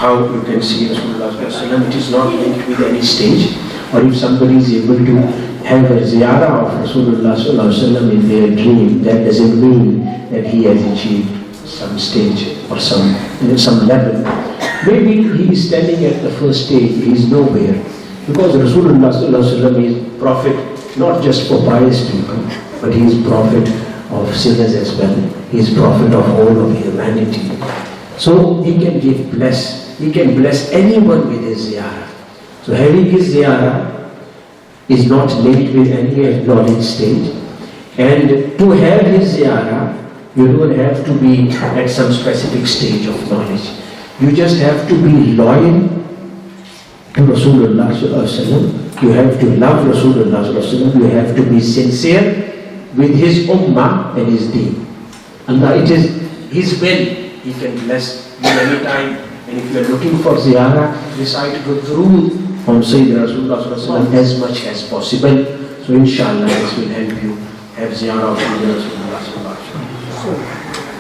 how you can see Rasulullah sallallahu alaihi wasallam. It is not linked with any stage. Or if somebody is able to have a ziyarah of Rasulullah sallallahu alaihi wasallam in their dream, that doesn't mean that he has achieved some stage or some level. Maybe he is standing at the first stage, he is nowhere. Because Rasulullah sallallahu alaihi wasallam is prophet not just for pious people, but he is prophet of sinners as well. He is prophet of all of humanity. So he can he can bless anyone with his ziyarah. So having his ziyarah is not linked with any acknowledged stage. And to have his ziyarah, you don't have to be at some specific stage of knowledge. You just have to be loyal to Rasulullah sallallahu alaihi wasallam. You have to love Rasulullah sallallahu alaihi wasallam. You have to be sincere with his ummah and his deen. Allah, it is his will. He can bless you anytime. And if you are looking for ziyarah, recite Qadri on Sayyidina Rasulullah sallallahu alaihi wasallam as much as possible. So inshallah this will help you have ziyarah of Sayyidina Rasulullah sallallahu alaihi wasallam.